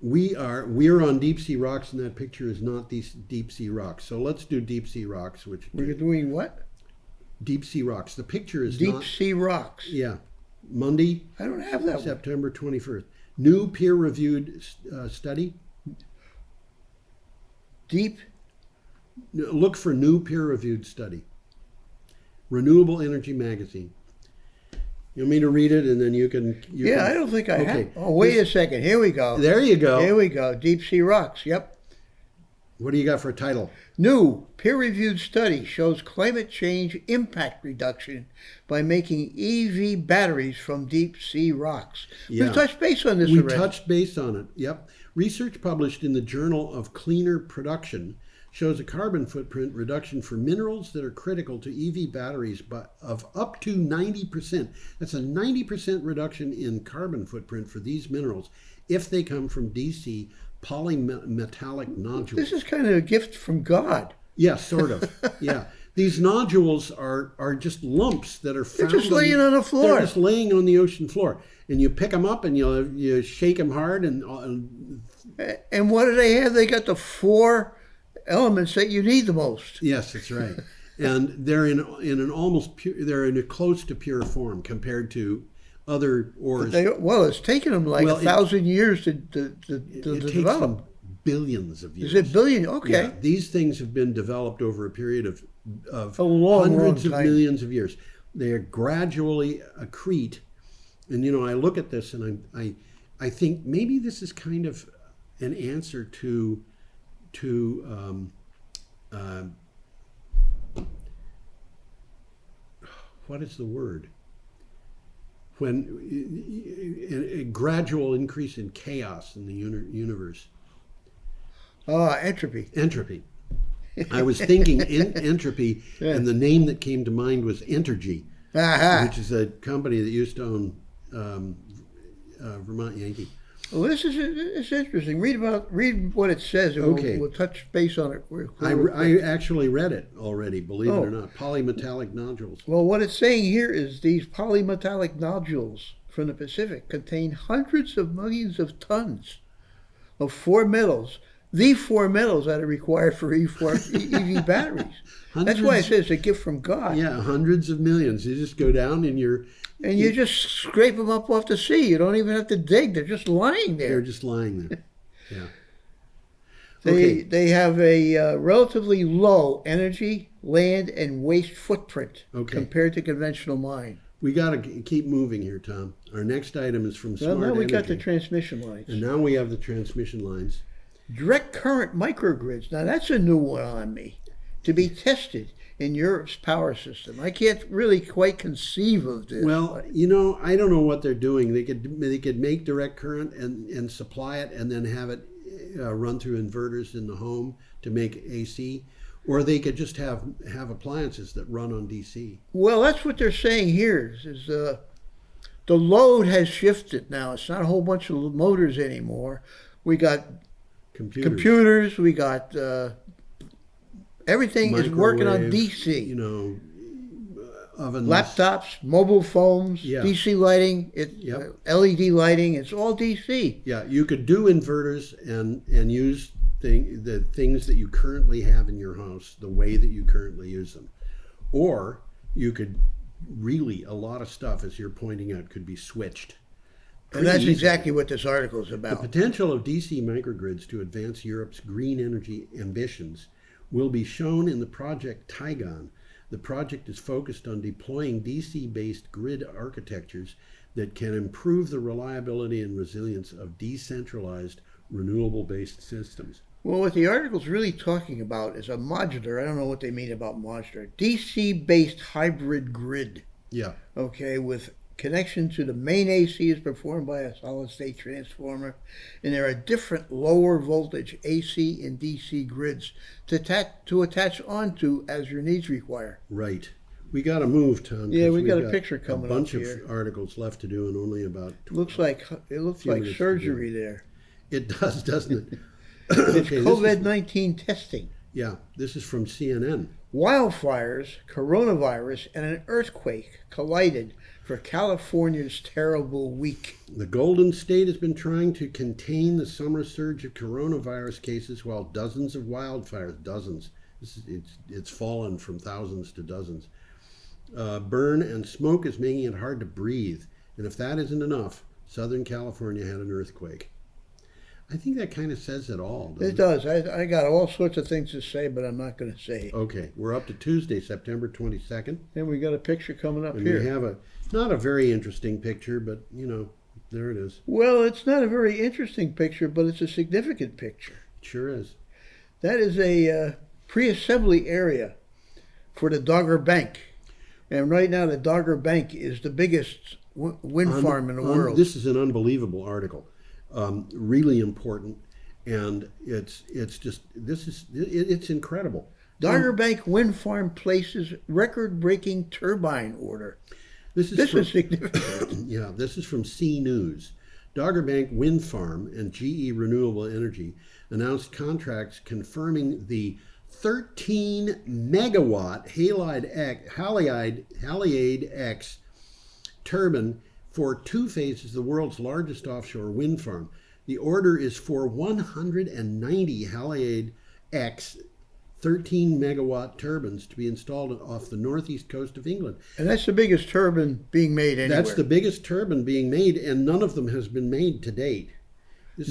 We're on deep sea rocks, and that picture is not these deep sea rocks. So let's do deep sea rocks. We're doing what? Deep sea rocks. The picture is deep sea rocks. Yeah, Monday. I don't have that. September 21st. New peer-reviewed study. Look for new peer-reviewed study. Renewable Energy Magazine. You want me to read it, and then you can... I don't think I have. Oh, wait a second. Here we go. There you go. Here we go. Deep sea rocks. Yep. What do you got for a title? New peer-reviewed study shows climate change impact reduction by making EV batteries from deep sea rocks. Yeah. We've touched base on this already. We touched base on it. Yep. Research published in the Journal of Cleaner Production shows a carbon footprint reduction for minerals that are critical to EV batteries of up to 90%. That's a 90% reduction in carbon footprint for these minerals if they come from DC polymetallic nodules. This is kind of a gift from God. Yeah, sort of. Yeah. These nodules are just lumps that are found. They're just laying on the floor. They're just laying on the ocean floor. And you pick them up and you shake them hard. And what do they have? They got the 4 elements that you need the most. Yes, that's right. And they're in an almost pure, they're in a close to pure form compared to other ores. It's taken them like 1,000 years to it develop. takes them billions of years. Is it billion? Okay. Yeah, these things have been developed over a period of A long, hundreds long of time. millions of years. They are gradually accrete. And, I look at this and I think maybe this is kind of an answer to what is the word? When a gradual increase in chaos in the universe. Entropy. Entropy. I was thinking entropy, Yeah. and the name that came to mind was Entergy, Aha. which is a company that used to own Vermont Yankee. Well, it's interesting. Read what it says, and Okay. we'll touch base on it. I actually read it already, believe it Oh. or not. Polymetallic nodules. Well, what it's saying here is these polymetallic nodules from the Pacific contain hundreds of millions of tons of four metals. The four metals that are required for EV batteries. That's why it says a gift from God. Yeah, hundreds of millions. You just go down and And you just scrape them up off the sea. You don't even have to dig. They're just lying they're there. just lying there. Yeah. They have a relatively low energy, land, and waste footprint compared to conventional mine. We got to keep moving here, Tom. Our next item is from Smart Well, now we got the Energy. transmission lines. And now we have the transmission lines. Direct current microgrids. Now that's a new one on me. To be tested in Europe's power system. I can't really quite conceive of this. Well, I don't know what they're doing. They could make direct current and supply it and then have it run through inverters in the home to make AC, or they could just have appliances that run on DC. Well, that's what they're saying here. Is the load has shifted now. It's not a whole bunch of motors anymore. We got computers. We got everything is working on Microwave, DC. Ovens. Laptops, mobile phones, Yeah. DC lighting, Yep. LED lighting. It's all DC. Yeah, you could do inverters and use the things that you currently have in your house the way that you currently use them. Or you could really, a lot of stuff, as you're pointing out, could be switched. And that's Pretty easily. exactly what this article is The about. potential of DC microgrids to advance Europe's green energy ambitions will be shown in the project Tygon. The project is focused on deploying DC-based grid architectures that can improve the reliability and resilience of decentralized, renewable-based systems. Well, what the article's really talking about is a modular, I don't know what they mean about modular, DC-based hybrid grid, Yeah, okay, with connection to the main AC is performed by a solid-state transformer, and there are different lower voltage AC and DC grids to attach onto as your needs require. right. We got to move, Tom. 'cause Yeah, we we've got a picture coming A bunch up of here. articles left to do, and only about. It looks like Few minutes to surgery there. It does, doesn't it? It's Okay, this is- COVID-19 testing. Yeah, this is from CNN. Wildfires, coronavirus, and an earthquake collided for California's terrible week. The Golden State has been trying to contain the summer surge of coronavirus cases while dozens of wildfires, it's fallen from thousands to dozens, burn, and smoke is making it hard to breathe. And if that isn't enough, Southern California had an earthquake. I think that kind of says it all. It does. I got all sorts of things to say, but I'm not going to say it. Okay, we're up to Tuesday, September 22nd. And we got a picture coming up And here. we have not a very interesting picture, but, there it is. Well, it's not a very interesting picture, but it's a significant picture. It sure is. That is a pre-assembly area for the Dogger Bank. And right now, the Dogger Bank is the biggest wind farm in the world. This is an unbelievable article. Really important, and it's incredible. Dogger Bank Wind Farm places record-breaking turbine order. This This is significant. Yeah, this is from C News. Dogger Bank Wind Farm and GE Renewable Energy announced contracts confirming the 13 megawatt Haliade X turbine for two phases of the world's largest offshore wind farm. The order is for 190 Haliade X 13 megawatt turbines to be installed off the northeast coast of England. And that's the biggest turbine being made anywhere. That's the biggest turbine being made, and none of them has been made to date.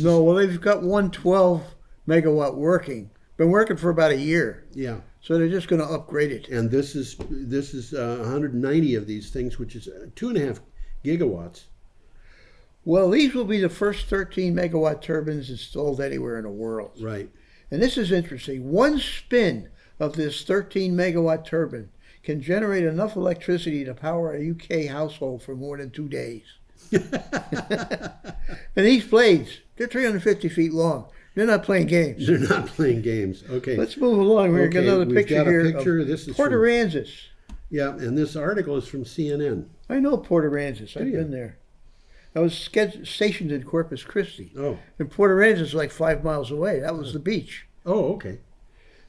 Well, they've got one 12 megawatt working. Been working for about a year. Yeah. So they're just going to upgrade it. And this is 190 of these things, which is 2.5 gigawatts. Well, these will be the first 13 megawatt turbines installed anywhere in the world. Right. And this is interesting. One spin of this 13 megawatt turbine can generate enough electricity to power a UK household for more than 2 days. And these blades, they're 350 feet long. They're not playing games. They're not playing games. Okay. Let's move along. We've got another picture here. This is Port Aransas. Yeah, and this article is from CNN. I know Port Aransas. I've been there. I was stationed in Corpus Christi. Oh. And Port Aransas is like 5 miles away. That was the beach. Oh, okay.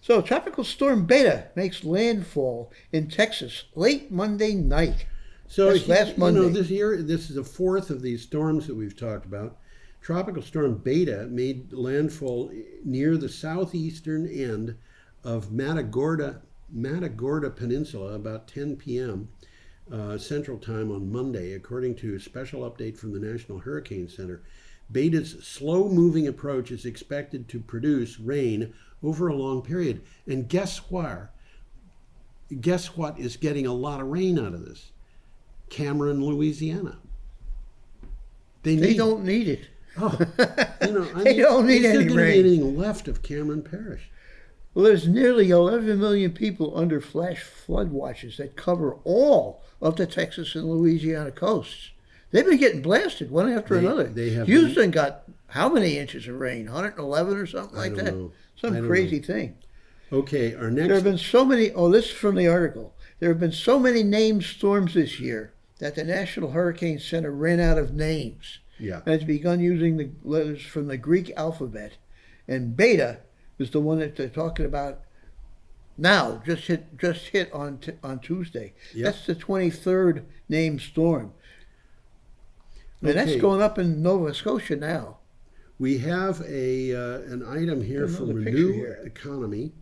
So Tropical Storm Beta makes landfall in Texas late Monday night. So that's last Monday. This is the fourth of these storms that we've talked about. Tropical Storm Beta made landfall near the southeastern end of Matagorda Peninsula about 10 p.m. Central Time on Monday, according to a special update from the National Hurricane Center. Beta's slow-moving approach is expected to produce rain over a long period. And guess what? Guess what is getting a lot of rain out of this? Cameron, Louisiana. They don't need it. Oh, They don't need any rain. Is there going to be anything left of Cameron Parish? Well, there's nearly 11 million people under flash flood watches that cover all of the Texas and Louisiana coasts. They've been getting blasted one after another. Houston got how many inches of rain? 111 or something like that? Know. Some crazy thing. Okay, our next... There have been so many... this is from the article. There have been so many named storms this year that the National Hurricane Center ran out of names. Yeah. And has begun using the letters from the Greek alphabet. And Beta is the one that they're talking about now, just hit on Tuesday. Yep. That's the 23rd named storm. And that's going up in Nova Scotia now. We have an item here from Renew Economy,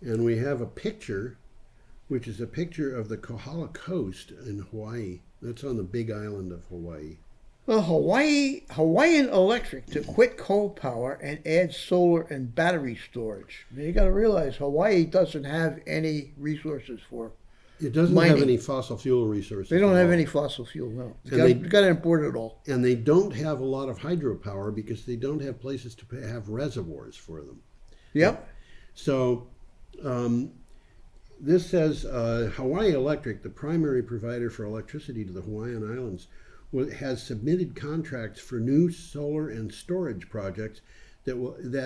and we have a picture, which is a picture of the Kohala Coast in Hawaii. That's on the Big Island of Hawaii. Well, Hawaiian Electric to quit coal power and add solar and battery storage. Now, you got to realize Hawaii doesn't have any resources for It doesn't mining. have any fossil fuel resources. They don't have any fossil fuel, no. You've got to import it all. And they don't have a lot of hydropower because they don't have places to have reservoirs for them. Yep. So this says Hawaii Electric, the primary provider for electricity to the Hawaiian Islands, has submitted contracts for new solar and storage projects that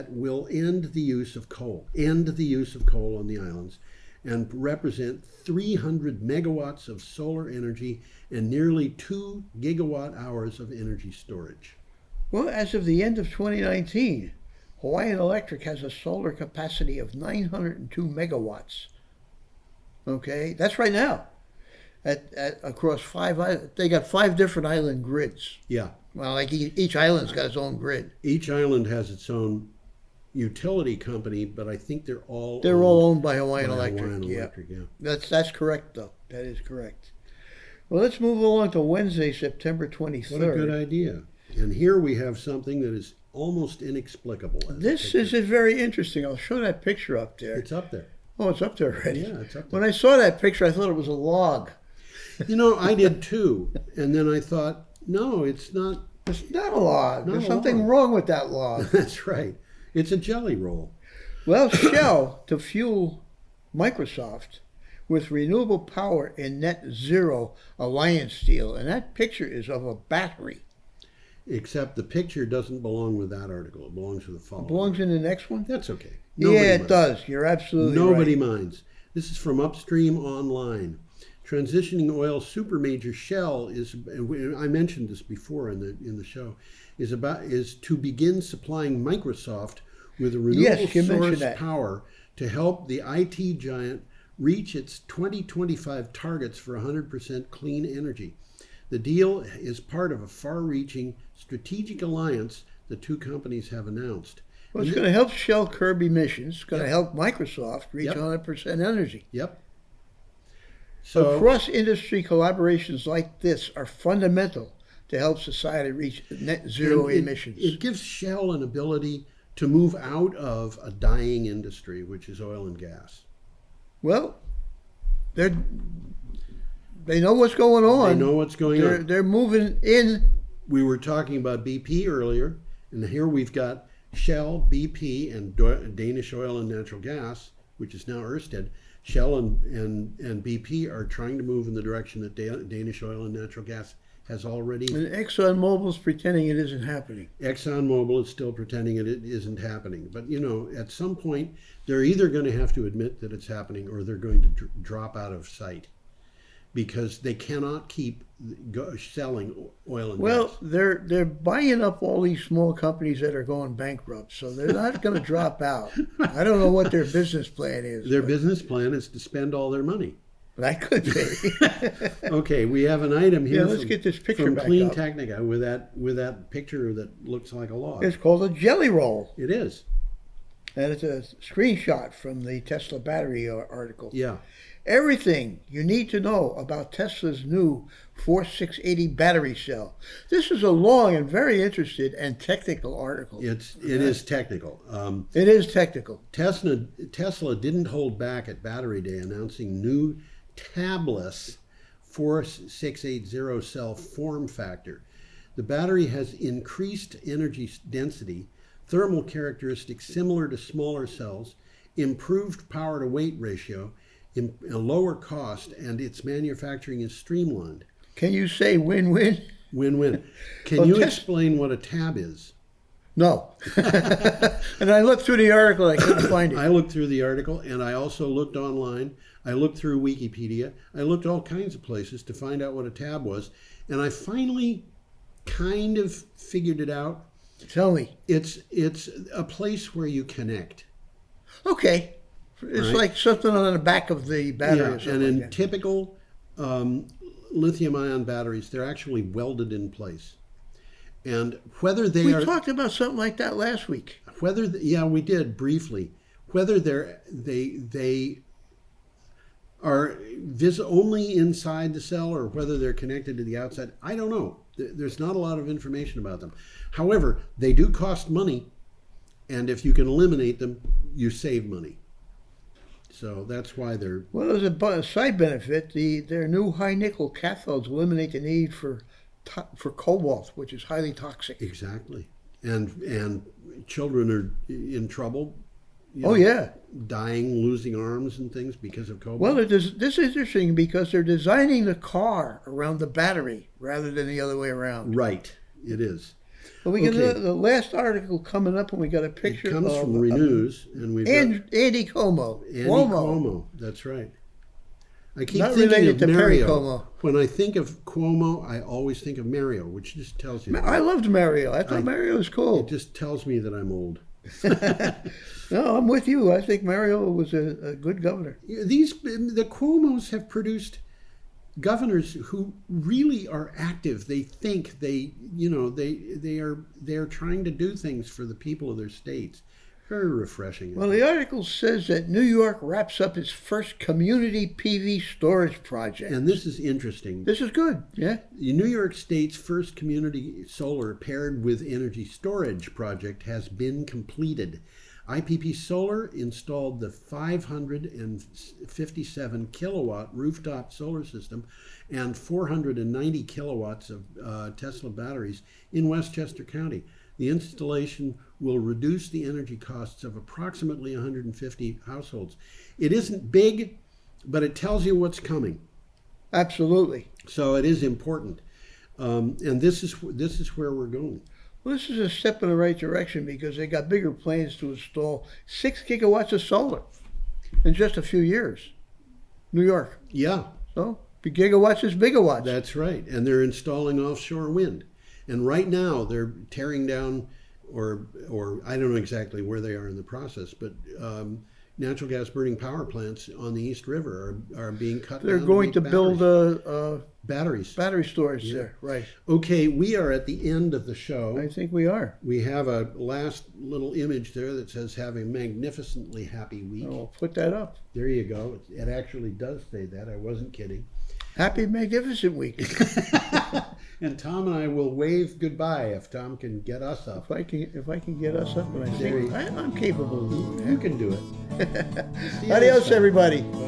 will end the use of coal on the islands, and represent 300 megawatts of solar energy and nearly 2 gigawatt hours of energy storage. Well, as of the end of 2019, Hawaiian Electric has a solar capacity of 902 megawatts. Okay, that's right now. Across 5 islands, they got 5 different island grids. Yeah. Well, like each island's got its own grid. Each island has its own utility company, but I think they're all owned by Hawaiian Electric. Yeah. That's correct, though. That is correct. Well, let's move along to Wednesday, September 23rd. What a good idea. And here we have something that is almost inexplicable. This is very interesting. I'll show that picture up there. It's up there. Oh, it's up there already. Yeah, it's up there. When I saw that picture, I thought it was a log. I did too. And then I thought, no, it's not. It's not a log. There's something wrong with that log. That's right. It's a jelly roll. Well, Shell to fuel Microsoft with renewable power in net zero alliance deal. And that picture is of a battery. Except the picture doesn't belong with that article. It belongs with the following. It belongs in the next one? That's okay. It does. You're absolutely right. Nobody minds. This is from Upstream Online. Transitioning oil supermajor Shell is, I mentioned this before in the show, is to begin supplying Microsoft with a renewable source power to help the IT giant reach its 2025 targets for 100% clean energy. The deal is part of a far-reaching strategic alliance the two companies have announced. Well, it's going to help Shell curb emissions. It's going to help Microsoft reach 100% energy. Yep. So cross-industry collaborations like this are fundamental to help society reach net zero emissions. It gives Shell an ability to move out of a dying industry, which is oil and gas. Well, they know what's going on. They know what's going on. They're moving in. We were talking about BP earlier, and here we've got Shell, BP, and Danish Oil and Natural Gas, which is now Ørsted. Shell and BP are trying to move in the direction that Danish Oil and Natural Gas has already. And ExxonMobil's pretending it isn't happening. ExxonMobil is still pretending it isn't happening. But, at some point, they're either going to have to admit that it's happening or they're going to drop out of sight, because they cannot keep selling oil and gas. Well, they're buying up all these small companies that are going bankrupt, so they're not going to drop out. I don't know what their business plan is. Their business plan is to spend all their money. That could be. Okay, we have an item here. Let's get this picture from back Clean up. Technica with that picture that looks like a log. It's called a jelly roll. It is. And it's a screenshot from the Tesla battery article. Yeah. Everything you need to know about Tesla's new 4680 battery cell. This is a long and very interesting and technical article. It is technical. It is technical. Tesla didn't hold back at Battery Day announcing new tabless 4680 cell form factor. The battery has increased energy density, thermal characteristics similar to smaller cells, improved power to weight ratio, a lower cost, and its manufacturing is streamlined. Can you say win-win? Win-win. Can you explain what a tab is? No. And I looked through the article, I couldn't find it. I looked through the article, and I also looked online. I looked through Wikipedia. I looked all kinds of places to find out what a tab was, and I finally kind of figured it out. Tell me. It's a place where you connect. Okay. It's right? like something on the back of the battery or something. And in like that. typical lithium-ion batteries, they're actually welded in place. And whether they we are... talked about something like that last week. We did briefly. Whether they are only inside the cell or whether they're connected to the outside, I don't know. There's not a lot of information about them. However, they do cost money, and if you can eliminate them, you save money. So that's why they're... Well, as a side benefit, their new high nickel cathodes eliminate the need for cobalt, which is highly toxic. Exactly. And children are in trouble. Dying, losing arms and things because of cobalt. Well, this is interesting because they're designing the car around the battery rather than the other way around. Right. It is. Well, we get the last article coming up, and we got a picture. It comes from Renews, and we've got Andy Cuomo. Andy Cuomo. That's right. I keep Not thinking related of to Perry Mario. Cuomo. When I think of Cuomo, I always think of Mario, which just tells you. I loved Mario. I thought Mario was cool. It just tells me that I'm old. No, I'm with you. I think Mario was a good governor. The Cuomos have produced governors who really are active. They think they are trying to do things for the people of their states. Very refreshing. Well, the article says that New York wraps up its first community PV storage project. And this is interesting. This is good, yeah. The New York State's first community solar paired with energy storage project has been completed. IPP Solar installed the 557 kilowatt rooftop solar system and 490 kilowatts of Tesla batteries in Westchester County. The installation will reduce the energy costs of approximately 150 households. It isn't big, but it tells you what's coming. Absolutely. So it is important. And this is where we're going. Well, this is a step in the right direction because they got bigger plans to install 6 gigawatts of solar in just a few years. New York. Yeah. So gigawatts is bigawatts. That's right. And they're installing offshore wind. And right now they're tearing down, or I don't know exactly where they are in the process, but natural gas burning power plants on the East River are being cut down. They're going to build batteries. Battery storage there, right. Okay, we are at the end of the show. I think we are. We have a last little image there that says, "Have a magnificently happy week." I'll put that up. There you go. It actually does say that. I wasn't kidding. Happy Magnificent Week. And Tom and I will wave goodbye if Tom can get us up. If I can get us up, and I think I'm capable of doing You can do it. that. Adios, everybody. Bye.